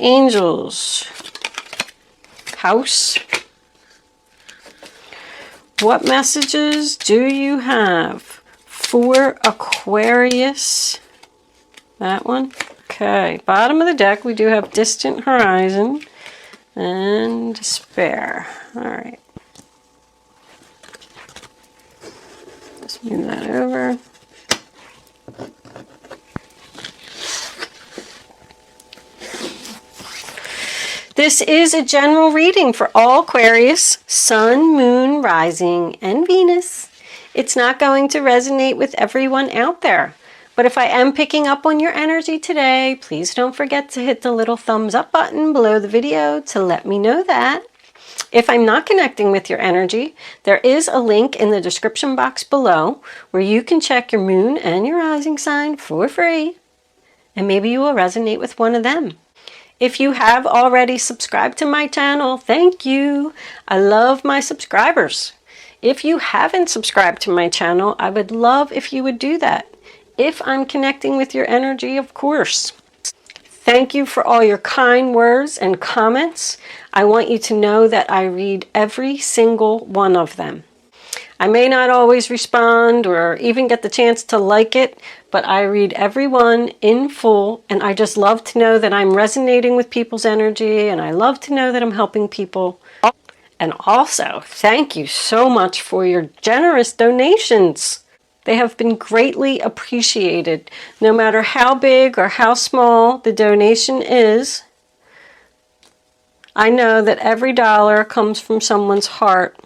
angels. House. What messages do you have for Aquarius? That one. Okay. Bottom of the deck, we do have distant horizon and despair. All right. Let's move that over. This is a general reading for all Aquarius, Sun, Moon, Rising, and Venus. It's not going to resonate with everyone out there. But if I am picking up on your energy today, please don't forget to hit the little thumbs up button below the video to let me know that. If I'm not connecting with your energy, there is a link in the description box below where you can check your moon and your rising sign for free. And maybe you will resonate with one of them. If you have already subscribed to my channel, thank you. I love my subscribers. If you haven't subscribed to my channel, I would love if you would do that. If I'm connecting with your energy, of course. Thank you for all your kind words and comments. I want you to know that I read every single one of them. I may not always respond or even get the chance to like it, but I read every one in full, and I just love to know that I'm resonating with people's energy, and I love to know that I'm helping people. And also, thank you so much for your generous donations. They have been greatly appreciated. No matter how big or how small the donation is, I know that every dollar comes from someone's heart.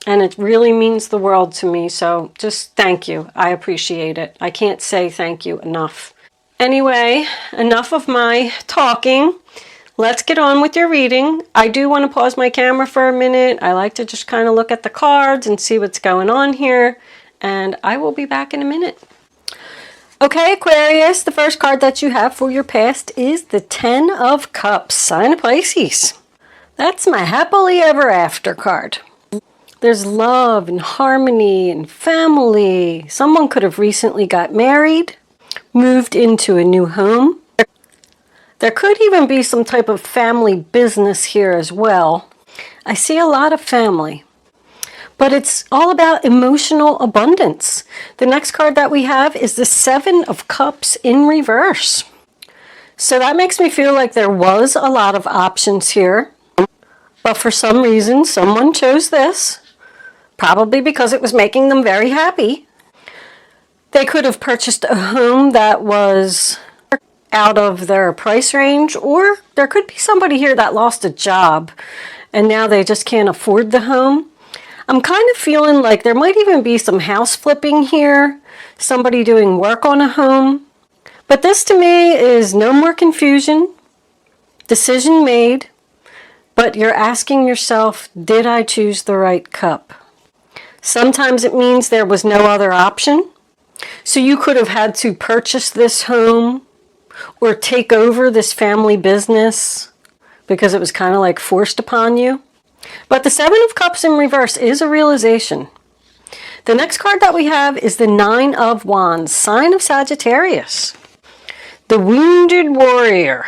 And it really means the world to me, so just thank you. I appreciate it. I can't say thank you enough. Anyway, enough of my talking. Let's get on with your reading. I do want to pause my camera for a minute. I like to just kind of look at the cards and see what's going on here. And I will be back in a minute. Okay, Aquarius, the first card that you have for your past is the Ten of Cups, sign of Pisces. That's my happily ever after card. There's love and harmony and family. Someone could have recently got married, moved into a new home. There could even be some type of family business here as well. I see a lot of family. But it's all about emotional abundance. The next card that we have is the Seven of Cups in reverse. So that makes me feel like there was a lot of options here. But for some reason, someone chose this. Probably because it was making them very happy. They could have purchased a home that was out of their price range, or there could be somebody here that lost a job and now they just can't afford the home. I'm kind of feeling like there might even be some house flipping here, somebody doing work on a home. But this to me is no more confusion, decision made, but you're asking yourself, did I choose the right cup? Sometimes it means there was no other option. So you could have had to purchase this home or take over this family business because it was kind of like forced upon you. But the Seven of Cups in reverse is a realization. The next card that we have is the Nine of Wands, sign of Sagittarius. The Wounded Warrior.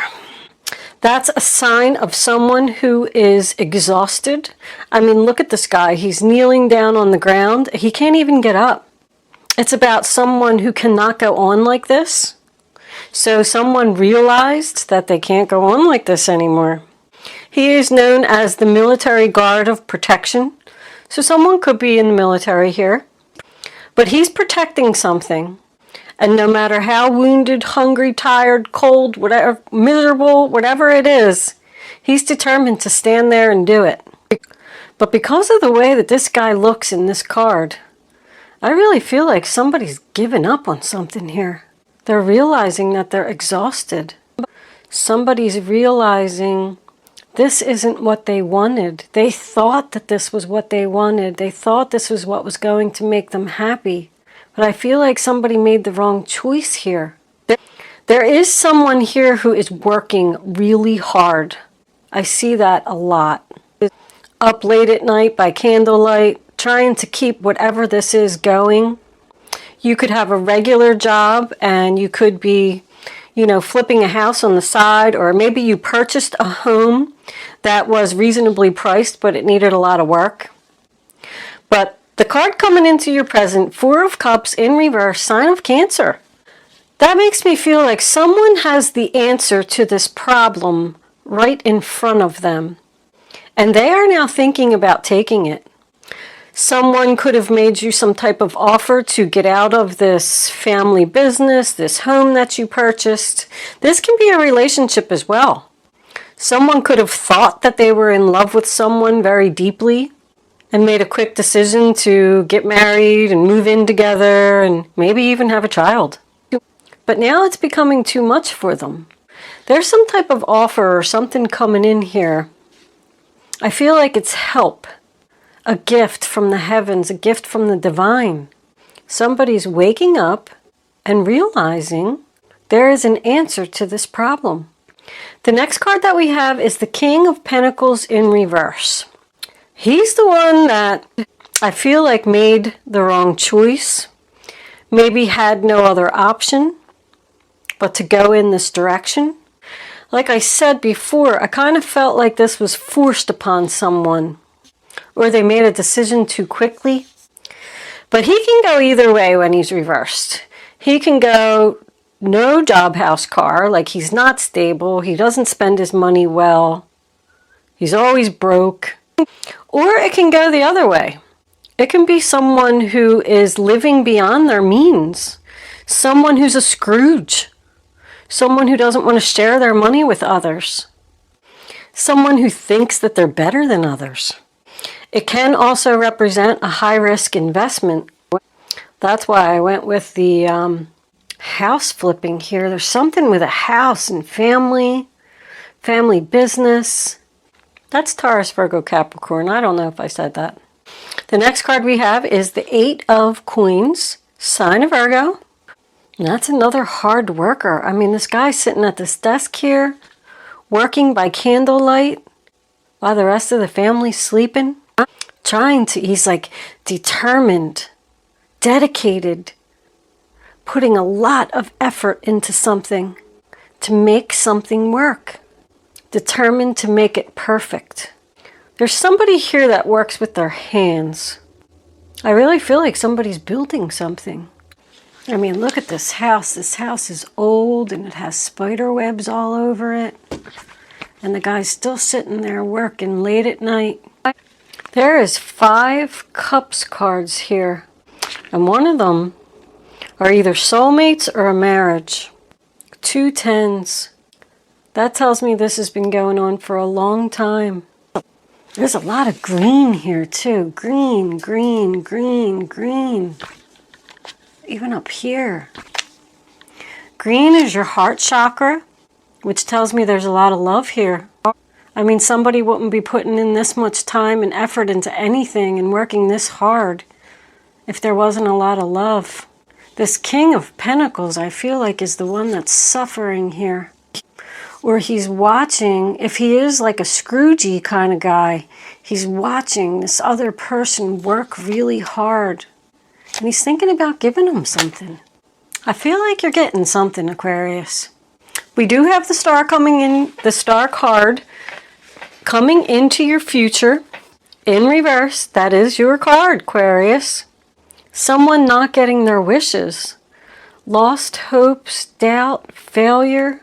That's a sign of someone who is exhausted. I mean, look at this guy. He's kneeling down on the ground. He can't even get up. It's about someone who cannot go on like this. So someone realized that they can't go on like this anymore. He is known as the military guard of protection. So someone could be in the military here. But he's protecting something. And no matter how wounded, hungry, tired, cold, whatever, miserable, whatever it is, he's determined to stand there and do it. But because of the way that this guy looks in this card, I really feel like somebody's given up on something here. They're realizing that they're exhausted. Somebody's realizing this isn't what they wanted. They thought that this was what they wanted. They thought this was what was going to make them happy. But I feel like somebody made the wrong choice here. There is someone here who is working really hard. I see that a lot. Up late at night by candlelight, trying to keep whatever this is going. You could have a regular job and you could be, you know, flipping a house on the side, or maybe you purchased a home that was reasonably priced, but it needed a lot of work. But the card coming into your present, Four of Cups in reverse, sign of Cancer. That makes me feel like someone has the answer to this problem right in front of them, and they are now thinking about taking it. Someone could have made you some type of offer to get out of this family business, this home that you purchased. This can be a relationship as well. Someone could have thought that they were in love with someone very deeply and made a quick decision to get married and move in together and maybe even have a child. But now it's becoming too much for them. There's some type of offer or something coming in here. I feel like it's help. A gift from the heavens, a gift from the divine. Somebody's waking up and realizing there is an answer to this problem. The next card that we have is the King of Pentacles in reverse. He's the one that I feel like made the wrong choice, maybe had no other option but to go in this direction. Like I said before, I kind of felt like this was forced upon someone, or they made a decision too quickly. But he can go either way when he's reversed. He can go no job, house, car, like he's not stable, he doesn't spend his money well, he's always broke. Or it can go the other way. It can be someone who is living beyond their means, someone who's a Scrooge, someone who doesn't want to share their money with others, someone who thinks that they're better than others. It can also represent a high-risk investment. That's why I went with the house flipping here. There's something with a house and family business. That's Taurus, Virgo, Capricorn. I don't know if I said that. The next card we have is the Eight of Coins, sign of Virgo. And that's another hard worker. I mean, this guy's sitting at this desk here, working by candlelight while the rest of the family's sleeping. He's like determined, dedicated, putting a lot of effort into something to make something work, determined to make it perfect. There's somebody here that works with their hands. I really feel like somebody's building something. I mean, look at this house. This house is old and it has spider webs all over it. And the guy's still sitting there working late at night. There is 5 Cups cards here, and one of them are either soulmates or a marriage. 2 tens. That tells me this has been going on for a long time. There's a lot of green here too. Green, green, green, green. Even up here. Green is your heart chakra, which tells me there's a lot of love here. I mean, somebody wouldn't be putting in this much time and effort into anything and working this hard if there wasn't a lot of love. This King of Pentacles, I feel like, is the one that's suffering here. Or he's watching, if he is like a Scroogey kind of guy, he's watching this other person work really hard. And he's thinking about giving him something. I feel like you're getting something, Aquarius. We do have the star coming in, the star card coming into your future in reverse. That is your card, Aquarius. Someone not getting their wishes. Lost hopes, doubt, failure.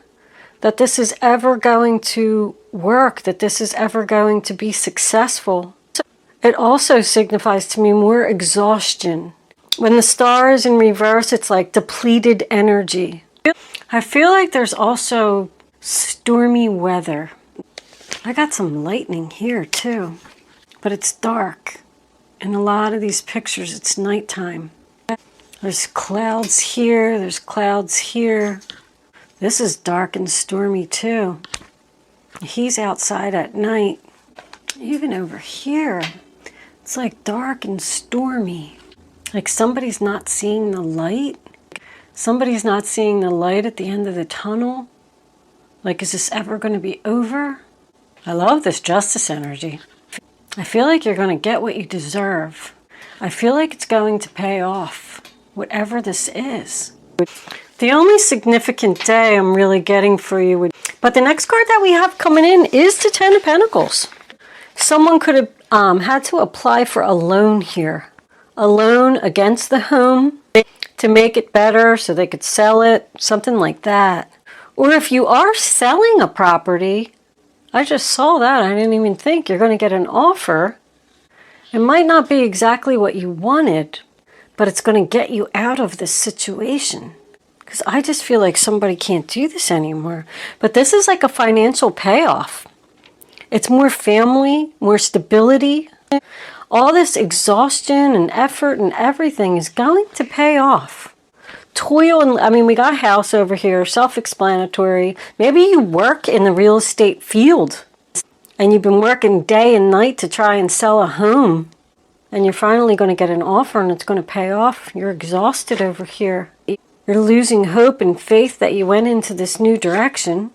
That this is ever going to work. That this is ever going to be successful. It also signifies to me more exhaustion. When the star is in reverse, it's like depleted energy. I feel like there's also stormy weather. I got some lightning here too, but it's dark. In a lot of these pictures, it's nighttime. There's clouds here, there's clouds here. This is dark and stormy too. He's outside at night. Even over here, it's like dark and stormy. Like somebody's not seeing the light. Somebody's not seeing the light at the end of the tunnel. Like, is this ever going to be over? I love this Justice energy. I feel like you're going to get what you deserve. I feel like it's going to pay off, whatever this is. The only significant day I'm really getting for you would... But the next card that we have coming in is the Ten of Pentacles. Someone could have had to apply for a loan here. A loan against the home to make it better so they could sell it. Something like that. Or if you are selling a property, I just saw that. I didn't even think you're going to get an offer. It might not be exactly what you wanted, but it's going to get you out of this situation. Because I just feel like somebody can't do this anymore. But this is like a financial payoff. It's more family, more stability. All this exhaustion and effort and everything is going to pay off. Toil, and I mean, we got house over here, self-explanatory. Maybe you work in the real estate field and you've been working day and night to try and sell a home. And you're finally going to get an offer and it's going to pay off. You're exhausted over here. You're losing hope and faith that you went into this new direction.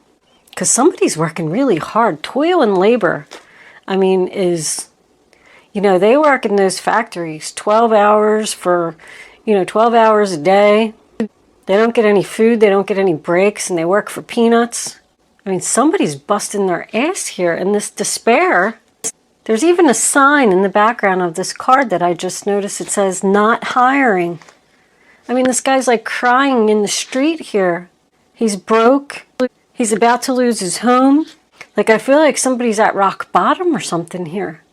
Because somebody's working really hard. Toil and labor, I mean, is, you know, they work in those factories 12 hours for, 12 hours a day. They don't get any food, they don't get any breaks, and they work for peanuts. I mean, somebody's busting their ass here. And this despair, there's even a sign in the background of this card that I just noticed. It says, not hiring. I mean, this guy's like crying in the street here. He's broke. He's about to lose his home. Like, I feel like somebody's at rock bottom or something here.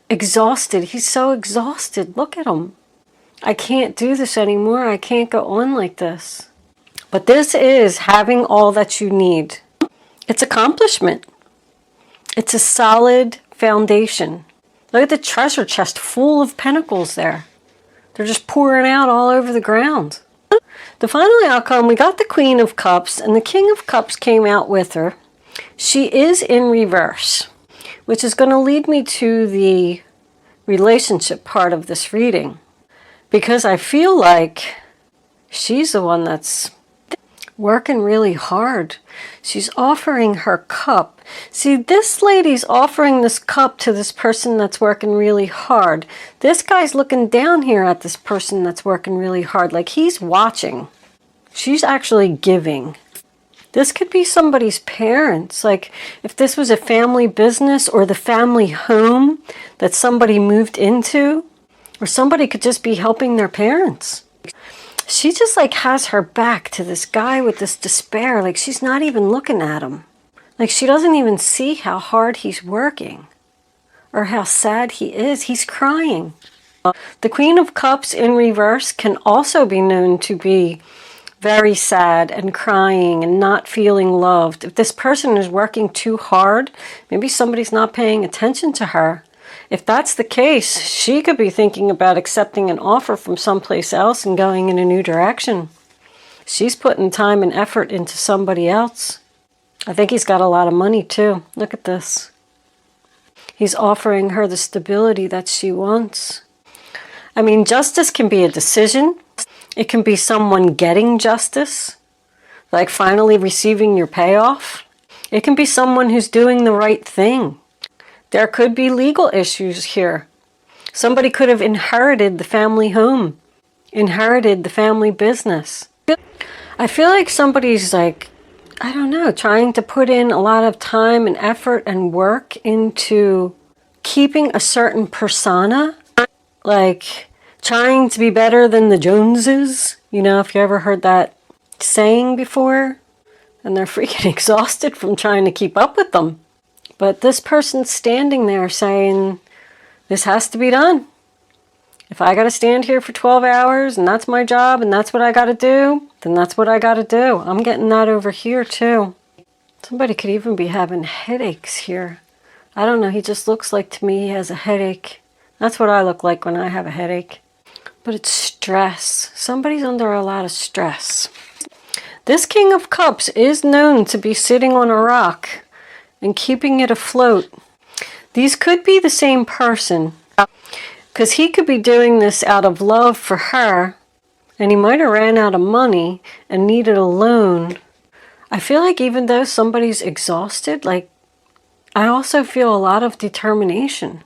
Exhausted. He's so exhausted. Look at him. I can't do this anymore. I can't go on like this. But this is having all that you need. It's accomplishment. It's a solid foundation. Look at the treasure chest full of pentacles there. They're just pouring out all over the ground. The final outcome, we got the Queen of Cups, and the King of Cups came out with her. She is in reverse, which is going to lead me to the relationship part of this reading. Because I feel like she's the one that's working really hard. She's offering her cup. See, this lady's offering this cup to this person that's working really hard. This guy's looking down here at this person that's working really hard, like he's watching. She's actually giving. This could be somebody's parents. Like if this was a family business or the family home that somebody moved into, or somebody could just be helping their parents. She just like has her back to this guy with this despair. Like she's not even looking at him. Like she doesn't even see how hard he's working or how sad he is. He's crying. The Queen of Cups in reverse can also be known to be very sad and crying and not feeling loved. If this person is working too hard, maybe somebody's not paying attention to her. If that's the case, she could be thinking about accepting an offer from someplace else and going in a new direction. She's putting time and effort into somebody else. I think he's got a lot of money too. Look at this. He's offering her the stability that she wants. I mean, justice can be a decision. It can be someone getting justice, like finally receiving your payoff. It can be someone who's doing the right thing. There could be legal issues here. Somebody could have inherited the family home, inherited the family business. I feel like somebody's like, I don't know, trying to put in a lot of time and effort and work into keeping a certain persona, like trying to be better than the Joneses. You know, if you ever heard that saying before, and they're freaking exhausted from trying to keep up with them. But this person's standing there saying, this has to be done. If I got to stand here for 12 hours and that's my job and that's what I got to do, then that's what I got to do. I'm getting that over here too. Somebody could even be having headaches here. I don't know. He just looks like to me he has a headache. That's what I look like when I have a headache. But it's stress. Somebody's under a lot of stress. This King of Cups is known to be sitting on a rock and keeping it afloat. These could be the same person, because he could be doing this out of love for her, and he might have ran out of money and needed a loan. I feel like even though somebody's exhausted, like I also feel a lot of determination.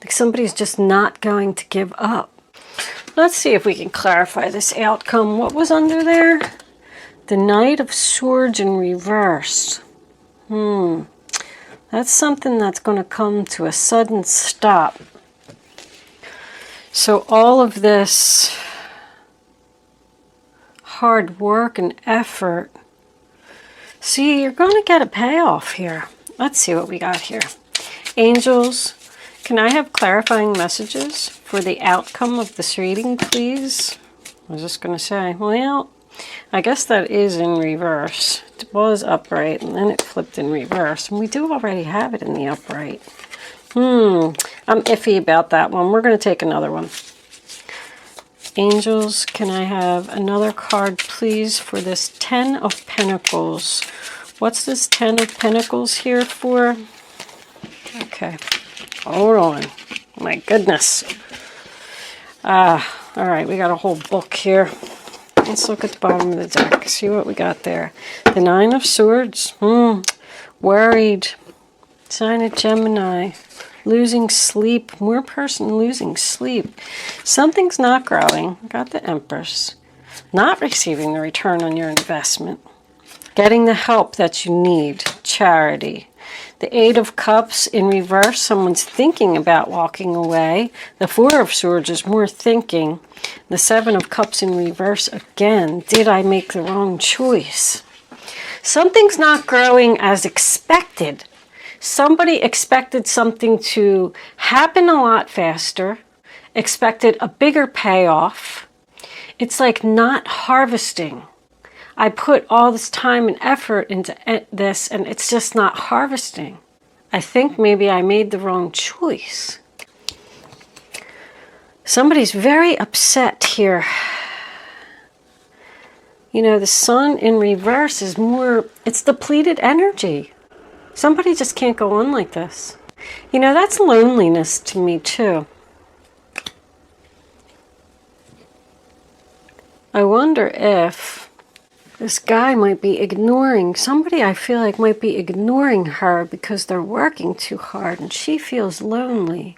Like somebody's just not going to give up. Let's see if we can clarify this outcome. What was under there? The Knight of Swords in reverse. That's something that's going to come to a sudden stop. So all of this hard work and effort, see, you're going to get a payoff here. Let's see what we got here. Angels, can I have clarifying messages for the outcome of this reading, please? I was just going to say, well, I guess that is in reverse. It was upright, and then it flipped in reverse. And we do already have it in the upright. I'm iffy about that one. We're going to take another one. Angels, can I have another card, please, for this 10 of Pentacles? What's this 10 of Pentacles here for? Okay. Hold on. My goodness. All right, we got a whole book here. Let's look at the bottom of the deck. See what we got there. The 9 of Swords. Worried. Sign of Gemini. Losing sleep. More person losing sleep. Something's not growing. Got the Empress. Not receiving the return on your investment. Getting the help that you need. Charity. The 8 of Cups in reverse. Someone's thinking about walking away. The 4 of Swords is more thinking. The 7 of Cups in reverse again. Did I make the wrong choice? Something's not growing as expected. Somebody expected something to happen a lot faster, expected a bigger payoff. It's like not harvesting. I put all this time and effort into this, and it's just not harvesting. I think maybe I made the wrong choice. Somebody's very upset here. You know, the Sun in reverse is more, it's depleted energy. Somebody just can't go on like this. You know, that's loneliness to me too. I wonder if this guy might be ignoring, somebody I feel like might be ignoring her because they're working too hard and she feels lonely.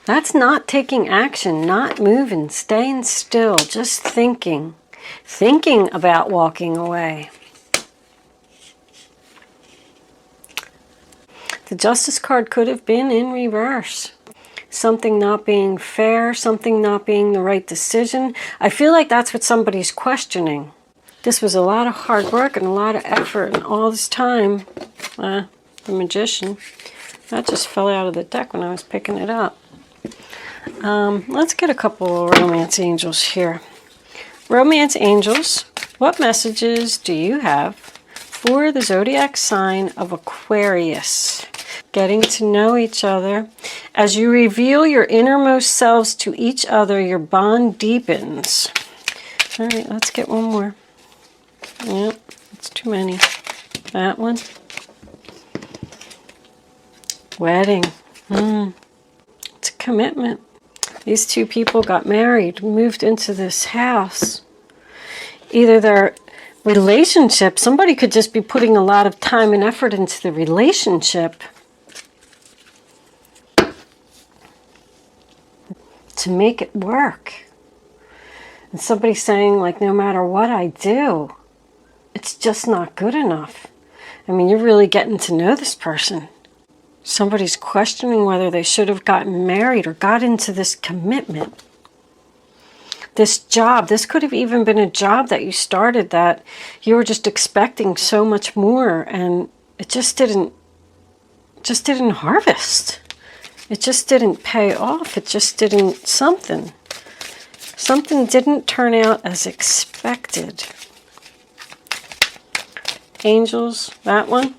That's not taking action, not moving, staying still, just thinking. Thinking about walking away. The Justice card could have been in reverse. Something not being fair, something not being the right decision. I feel like that's what somebody's questioning. This was a lot of hard work and a lot of effort and all this time. The Magician. That just fell out of the deck when I was picking it up. Let's get a couple of Romance Angels here. Romance Angels, what messages do you have for the zodiac sign of Aquarius? Getting to know each other. As you reveal your innermost selves to each other, your bond deepens. All right, let's get one more. Yep, it's too many. That one. Wedding. It's a commitment. These two people got married, moved into this house. Either their relationship, somebody could just be putting a lot of time and effort into the relationship to make it work. And somebody saying, like, no matter what I do, it's just not good enough. I mean, you're really getting to know this person. Somebody's questioning whether they should have gotten married or got into this commitment. This job, this could have even been a job that you started that you were just expecting so much more, and it just didn't harvest. It just didn't pay off. It just didn't something didn't turn out as expected. Angels, that one.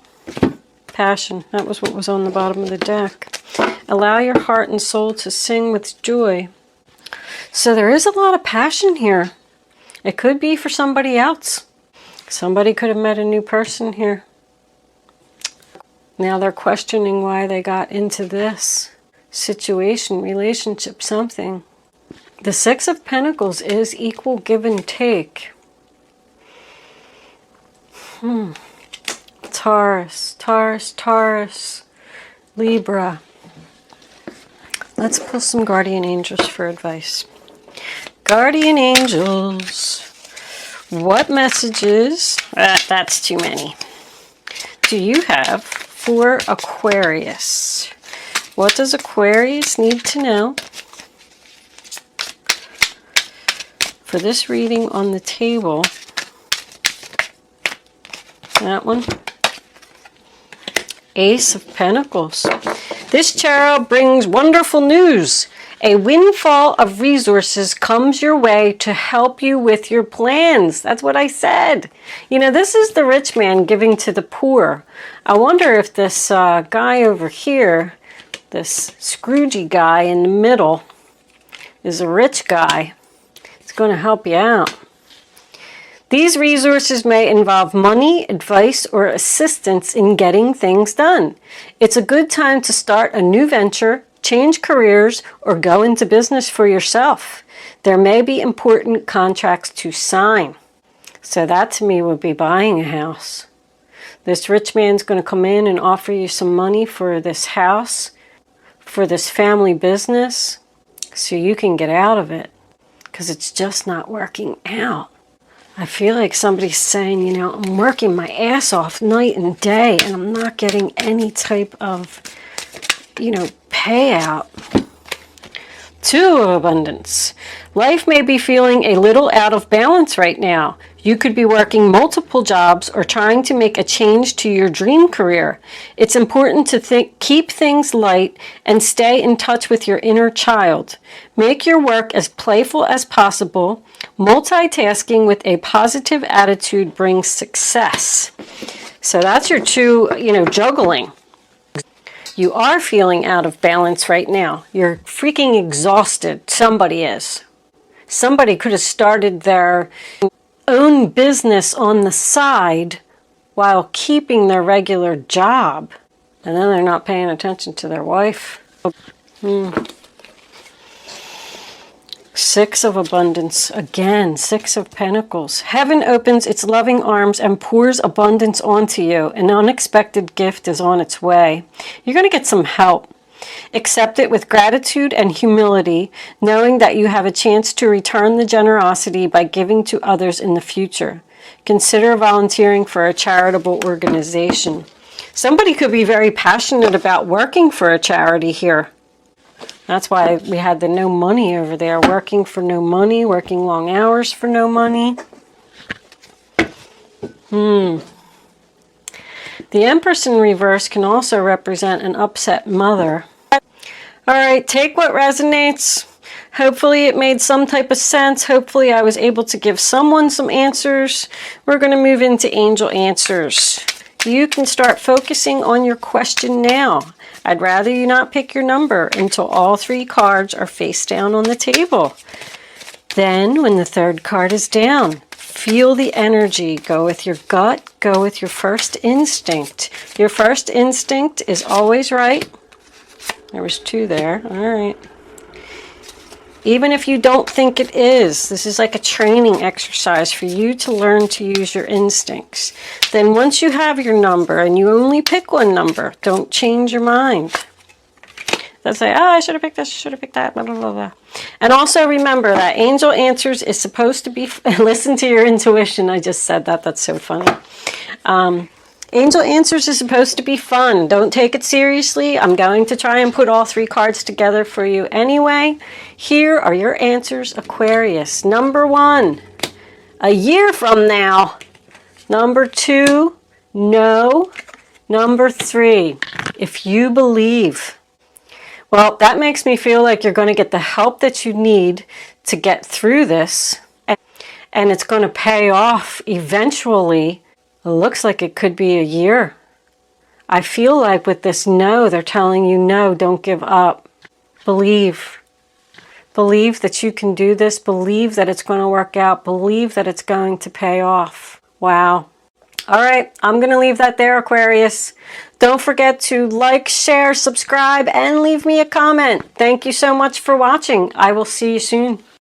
Passion, that was what was on the bottom of the deck. Allow your heart and soul to sing with joy. So there is a lot of passion here. It could be for somebody else. Somebody could have met a new person here. Now they're questioning why they got into this situation, relationship, something. The 6 of Pentacles is equal give and take. Taurus, Taurus, Taurus, Libra. Let's pull some guardian angels for advice. Guardian angels, What messages, that's too many, do you have for Aquarius? What does Aquarius need to know for this reading on the table? That one. Ace of Pentacles. This tarot brings wonderful news. A windfall of resources comes your way to help you with your plans. That's what I said. You know, this is the rich man giving to the poor. I wonder if this guy over here, this Scroogey guy in the middle, is a rich guy. It's going to help you out. These resources may involve money, advice, or assistance in getting things done. It's a good time to start a new venture, change careers, or go into business for yourself. There may be important contracts to sign. So that to me would be buying a house. This rich man's going to come in and offer you some money for this house, for this family business, so you can get out of it, because it's just not working out. I feel like somebody's saying, you know, I'm working my ass off night and day and I'm not getting any type of, you know, payout. Two of abundance. Life may be feeling a little out of balance right now. You could be working multiple jobs or trying to make a change to your dream career. It's important to keep things light and stay in touch with your inner child. Make your work as playful as possible. Multitasking with a positive attitude brings success. So that's your two, you know, juggling. You are feeling out of balance right now. You're freaking exhausted. Somebody is. Somebody could have started their own business on the side while keeping their regular job. And then they're not paying attention to their wife. Six of abundance. Again, Six of Pentacles. Heaven opens its loving arms and pours abundance onto you. An unexpected gift is on its way. You're going to get some help. Accept it with gratitude and humility, knowing that you have a chance to return the generosity by giving to others in the future. Consider volunteering for a charitable organization. Somebody could be very passionate about working for a charity here. That's why we had the no money over there. Working for no money, working long hours for no money. The Empress in reverse can also represent an upset mother. All right, take what resonates. Hopefully it made some type of sense. Hopefully I was able to give someone some answers. We're going to move into angel answers. You can start focusing on your question now. I'd rather you not pick your number until all three cards are face down on the table. Then, when the third card is down, feel the energy. Go with your gut. Go with your first instinct. Your first instinct is always right. There was two there. All right. Even if you don't think it is, this is like a training exercise for you to learn to use your instincts. Then once you have your number, and you only pick one number, don't change your mind. They'll say, oh, I should have picked this, I should have picked that, blah, blah, blah, blah. And also remember that Angel Answers is supposed to be, listen to your intuition. I just said that, that's so funny. Angel Answers is supposed to be fun. Don't take it seriously. I'm going to try and put all three cards together for you anyway. Here are your answers, Aquarius. Number 1, a year from now. Number 2, no. Number 3, if you believe. Well, that makes me feel like you're going to get the help that you need to get through this. And it's going to pay off eventually. It looks like it could be a year. I feel like with this no, they're telling you no, don't give up. Believe. Believe that you can do this. Believe that it's going to work out. Believe that it's going to pay off. Wow. All right, I'm going to leave that there, Aquarius. Don't forget to like, share, subscribe, and leave me a comment. Thank you so much for watching. I will see you soon.